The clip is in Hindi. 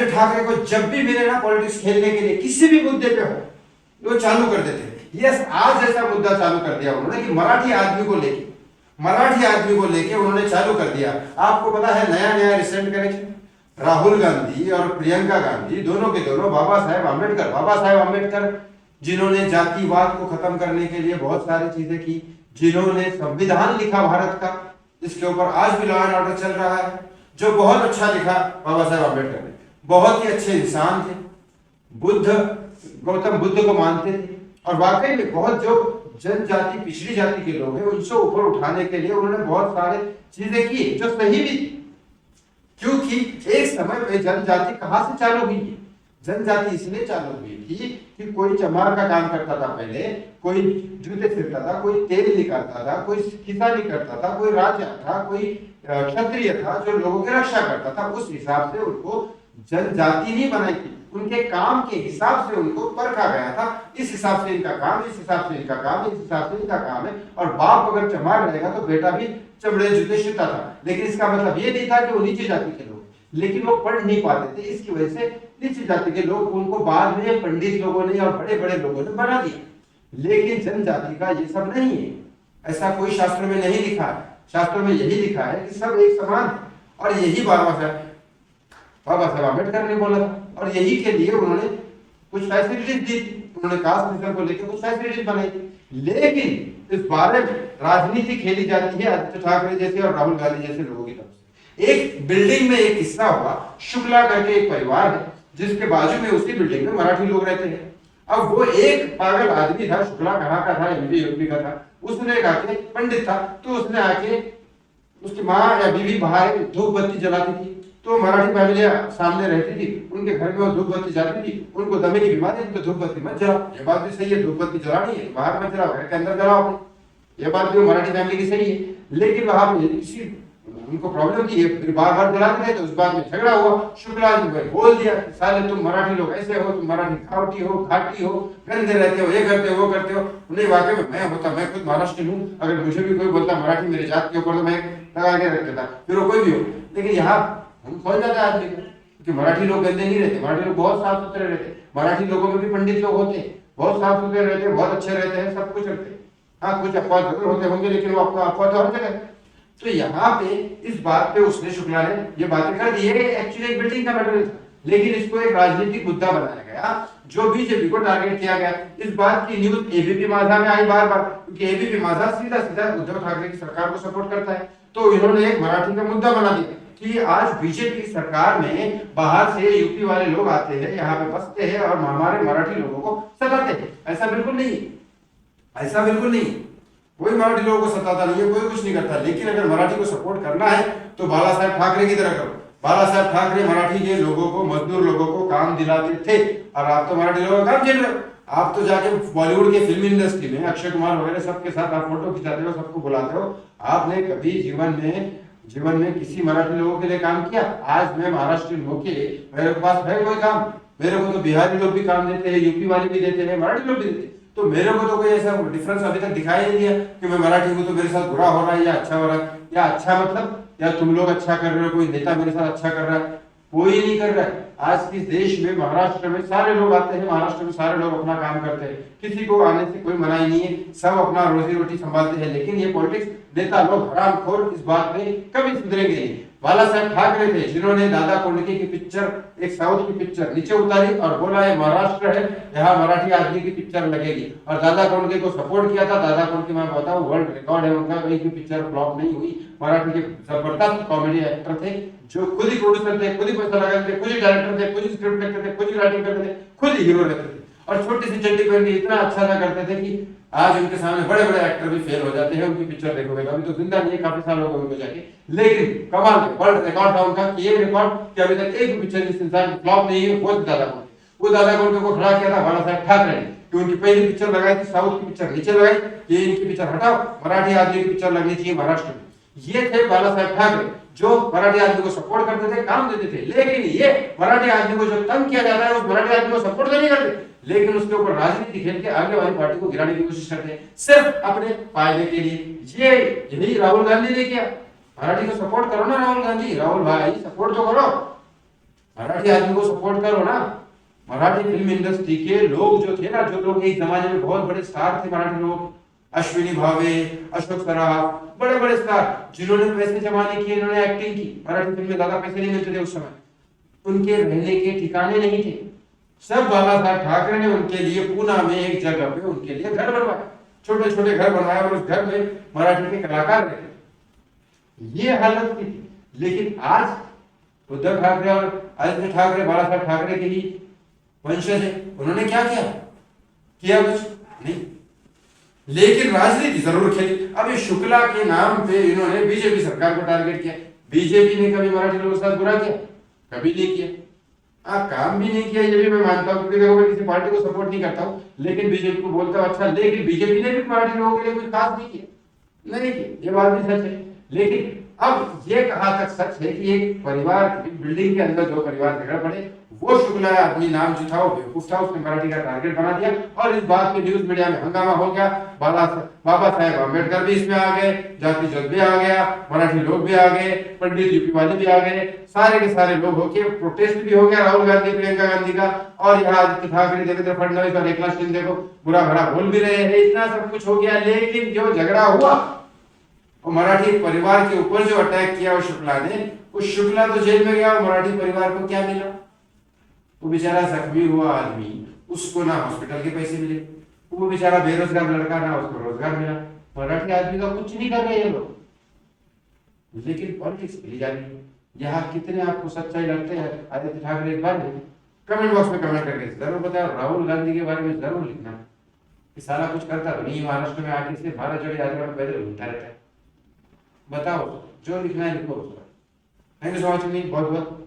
आदित्य ठाकरे को जब भी मिले ना पॉलिटिक्स खेलने के लिए किसी भी मुद्दे पे हो वो चालू कर देते हैं। यस, आज ऐसा मुद्दा चालू कर दिया उन्होंने कि मराठी आदमी को लेके उन्होंने चालू कर दिया। आपको पता है नया नया रिसेंट कनेक्शन राहुल गांधी और प्रियंका गांधी दोनों के दोनों बाबा साहेब आम्बेडकर जिन्होंने जातिवाद को खत्म करने के लिए बहुत सारी चीजें की, जिन्होंने संविधान लिखा भारत का, इसके ऊपर आज भी लॉ एंड ऑर्डर चल रहा है, जो बहुत अच्छा लिखा बाबा साहेब आम्बेडकर ने। बहुत ही अच्छे इंसान थे, गौतम बुद्ध को मानते थे और वाकई में बहुत जो जनजाति पिछड़ी जाति के लोग हैं उनसे ऊपर उठाने के लिए उन्होंने बहुत सारे चीजें की जो सही भी थी। क्योंकि एक समय पे जनजाति कहां से चालू हुई है? जनजाति इसलिए चालू हुई थी कि कोई चमार का काम करता था पहले, कोई जूते सिलता था, कोई तेल निकालता था, कोई किसानी करता था, कोई राजा था, कोई क्षत्रिय था जो लोगों की रक्षा करता था। उस हिसाब से उनको जनजाति नहीं बनाई थी, उनके काम के हिसाब से उनको परखा गया था। इस हिसाब से इनका काम, इस हिसाब से इनका काम, इस हिसाब से इनका काम है। और बाप अगर चमार रहेगा तो बेटा भी चमड़े जूते सिलता था, लेकिन इसका मतलब ये नहीं था कि वो नीचे जाति के लोग, लेकिन वो पढ़ नहीं पाते थे, इसकी वजह से नीचे जाति के लोग उनको बाद में पंडित लोगों ने और बड़े बड़े लोगों ने बना दिया। लेकिन जनजाति का ये सब नहीं है, ऐसा कोई शास्त्र में नहीं लिखा है। शास्त्रों में यही लिखा है कि सब एक समान है और यही बाबा साहब आम्बेडकर ने बोला था और यही के लिए उन्होंने कुछ फैसिलिटीज दी थी। उन्होंने कास्ट सिस्टम को लेकर कुछ फैसिलिटीज बनाई थी। लेकिन इस बारे में राजनीति खेली जाती है आदित्य ठाकरे जैसे और राहुल गांधी जैसे लोगों की तरफ से। एक बिल्डिंग में एक किस्सा हुआ, शुक्ला करके एक परिवार है जिसके बाजू में उसी बिल्डिंग में मराठी लोग रहते हैं। अब वो एक पागल आदमी था, शुक्ला कहाँ का था, एमपी यूपी का था, उसने आके पंडित था तो उसने आके उसकी माँ या बीवी बाहर धूप बत्ती जलाती थी तो मराठी फैमिली सामने रहती थी, उनके घर में वो धूप बत्ती जाती थी, उनको दमे की बीमारी थी तो धूप बत्ती मत जलाओ। ये बात भी सही है, धूप बत्ती जलानी है बाहर मत जलाओ, घर के अंदर जलाओ अपने। ये बात भी मराठी फैमिली की सही है। लेकिन वहां पे किसी उनको प्रॉब्लम थी, फिर बार बार जलाते थे तो उस बात में झगड़ा हुआ। शुक्ला जी ने बोल दिया साले तुम मराठी लोग ऐसे हो, तुम मराठी खावटी हो, घाटी हो, गंदे रहते हो, ये करते हो, वो करते हो। नहीं, वाकई में मैं खुद महाराष्ट्र हूँ, अगर मुझे भी कोई बोलता मराठी मेरे जात के ऊपर तो मैं लगा के रख देता, फिर वो कोई भी हो। लेकिन यहाँ हम खोल जाता है आदमी को कि मराठी लोग गंदे नहीं रहते, मराठी लोग बहुत साफ सुथरे रहते, मराठी लोगों में भी पंडित लोग होते हैं, बहुत साफ सुथरे रहते हैं, बहुत अच्छे रहते हैं, सब कुछ रहते हैं। हाँ, कुछ अपवाद जरूर होते होंगे लेकिन वो आपका अपवाद हर जगह। तो यहाँ पे इस बात पे उसने शुक्ला ने ये बातें कर दी है। एक्चुअली एक बिल्डिंग का मैटर था, लेकिन इसको एक राजनीतिक मुद्दा बनाया गया जो बीजेपी को टारगेट किया गया। इस बात की न्यूज एबीपी माझा में आई बार बार, क्योंकि एबीपी माझा सीधा सीधा उद्धव ठाकरे की सरकार को सपोर्ट करता है। तो इन्होंने एक मराठी का मुद्दा बना दिया कि आज बीजेपी की सरकार में बाहर से यूपी वाले लोग आते हैं, यहाँ पे बसते हैं और हमारे मराठी लोगों को सताते हैं। ऐसा बिल्कुल नहीं, ऐसा बिल्कुल नहीं, कोई मराठी लोगों को सताता नहीं है, कोई कुछ नहीं करता। लेकिन अगर मराठी को सपोर्ट करना है तो बाला साहेब ठाकरे की तरह करो। बाला साहेब ठाकरे मराठी के लोगों को, मजदूर लोगों को काम दिलाते थे और आप तो मराठी लोगों का काम छीन रहे हो। आप तो जाके बॉलीवुड के फिल्म इंडस्ट्री में अक्षय कुमार वगैरह सबके साथ आप फोटो खिंचाते हो, सबको बुलाते हो। आपने कभी जीवन में किसी मराठी लोगों के लिए काम किया? आज मैं महाराष्ट्र होके मेरे पास है कोई काम? मेरे को तो बिहारी लोग भी काम देते हैं, यूपी वाले भी देते हैं, मराठी लोग भी देते हैं। तो मेरे को तो कोई ऐसा डिफरेंस अभी तक दिखाई नहीं दिया कि मैं मराठी हूँ तो मेरे साथ बुरा हो रहा है या अच्छा हो रहा है, या अच्छा मतलब या तुम लोग अच्छा कर रहे हो, कोई नेता मेरे साथ अच्छा कर रहा है, कोई नहीं कर रहा है। आज के देश में महाराष्ट्र में सारे लोग आते हैं, महाराष्ट्र में सारे लोग अपना काम करते हैं, किसी को आने से कोई मनाही नहीं है, सब अपना रोजी रोटी संभालते हैं। लेकिन ये पॉलिटिक्स नेता लोग हरामखोर इस बात में कभी सुधरेंगे नहीं। बाला साहेब ठाकरे थे जिन्होंने दादा कोंडके की पिक्चर, एक साउथ की पिक्चर नीचे उतारी और बोला ये महाराष्ट्र है, यहाँ मराठी आदमी की पिक्चर लगेगी, और दादा कोंडके को सपोर्ट किया था। दादा कोंडके मैं बताऊं वर्ल्ड रिकॉर्ड है उनका, एक भी पिक्चर फ्लॉप नहीं हुई। मराठी के जबरदस्त कॉमेडी एक्टर थे जो खुद ही प्रोड्यूसर थे, खुद ही पैसा लगाते थे, खुद ही डायरेक्टर थे, खुद ही स्क्रिप्ट लिखते थे, खुद ही राइटिंग करते थे, खुद ही हीरो रहते थे और छोटी सी चड्डी पहन के इतना अच्छा सा करते थे कि आज उनके सामने बड़े बड़े एक्टर भी फेल हो जाते हैं। उनकी पिक्चर देखोगे, अभी तो जिंदा नहीं है, काफी साल हो गए उनको जाके, लेकिन कमाल के वर्ल्ड रिकॉर्ड था उनका कि ये रिकॉर्ड कि अभी तक एक भी पिक्चर इस इंसान की फ्लॉप नहीं है। वो दादा कोंडके, वो दादा कोंडके को खड़ा किया था बाला साहेब ठाकरे ने कि उनकी पहली पिक्चर लगाई थी, साउथ की पिक्चर नीचे लगाई, ये इनकी पिक्चर हटाओ, मराठी आदमी की पिक्चर लगनी चाहिए महाराष्ट्र में। ये थे बाला साहेब ठाकरे जो मराठी आदमी को सपोर्ट करते थे, काम देते थे। लेकिन ये मराठी आदमी को जो तंग किया जाता है उस मराठी आदमी को सपोर्ट नहीं करते, लेकिन उसके ऊपर राजनीति खेल के आगे वाली पार्टी को गिराने की कोशिश करते हैं सिर्फ अपने फायदे के लिए। यही राहुल गांधी ने किया। मराठी को सपोर्ट करो ना राहुल गांधी, राहुल भाई सपोर्ट तो करो। मराठी आदमी को सपोर्ट करो ना। मराठी फिल्म इंडस्ट्री के लोग जो थे ना, जो लोग एक जमाने में बहुत बड़े स्टार थे मराठी लोग, अश्विनी भावे, अशोक सराफ, बड़े बड़े स्टार जिन्होंने पैसे जमाने किए, इन्होंने एक्टिंग की। मराठी फिल्म में ज्यादा पैसे नहीं मिलते थे उस समय, उनके रहने के ठिकाने नहीं थे। सब बाला साहब ठाकरे ने उनके लिए पूना में एक जगह पे उनके लिए घर बनवाया, छोटे छोटे घर बनवाए, और उस घर में मराठी के कलाकार रहे। ये हालत थी। लेकिन आज उद्धव ठाकरे और आदित्य ठाकरे बाला साहब ठाकरे के ही वंशज है, उन्होंने क्या किया कुछ नहीं, लेकिन राजनीति जरूर खेली। अब ये शुक्ला के नाम पे इन्होंने बीजेपी सरकार को टारगेट किया। बीजेपी ने कभी मराठी लोगों के साथ बुरा किया? कभी नहीं किया। काम भी नहीं किया, ये भी मैं मानता हूँ, क्योंकि देखो मैं किसी पार्टी को सपोर्ट नहीं करता हूँ, लेकिन बीजेपी को बोलता हूँ अच्छा, लेकिन बीजेपी ने भी मराठी लोगों के लिए कुछ खास नहीं किया, नहीं किया, ये बात भी सच है। लेकिन अब ये कहाँ तक सच है कि एक परिवार बिल्डिंग के अंदर जो परिवार झगड़ पड़े, वो शुक्ला आदमी नाम जो था वो बेवकूफ था, उसने मराठी का टारगेट बना दिया, और इस बात पे न्यूज मीडिया में हंगामा हो गया। बाबा साहेब अम्बेडकर भी इसमें आ गए, जाति जत भी आ गया, मराठी लोग भी आ गए, पंडित यूपी वाले भी आ गए, सारे के सारे लोग होके प्रोटेस्ट भी हो गया, राहुल गांधी, प्रियंका गांधी का, और यहाँ आदित्य ठाकरे, देवेंद्र फडणवीस और एकनाथ शिंदे को बुरा भरा बोल भी रहे हैं। इतना सब कुछ हो गया, लेकिन जो झगड़ा हुआ और मराठी परिवार के ऊपर जो अटैक किया वो शुक्ला ने, उस शुक्ला तो जेल में गया, और मराठी परिवार को क्या मिला? वो बेचारा जख्मी हुआ आदमी, उसको ना हॉस्पिटल के पैसे मिले, वो बेचारा बेरोजगार लड़का, ना उसको रोजगार मिला। मराठी आदमी का कुछ नहीं कर रहे ये लोग, लेकिन पॉलिटिक्स खेली जा रही है। यहाँ कितने आपको सच्चाई लगते हैं आदित्य ठाकरे के बारे में? कमेंट बॉक्स में कमेंट करके जरूर बताओ। राहुल गांधी के बारे में जरूर लिखना कि सारा कुछ करता तो नहीं, महाराष्ट्र में आके से भारत जोड़ो यात्रा में पैदल घूमता रहता है। बताओ, जो लिखना है लिखो। थैंक यू सो मच, बहुत बहुत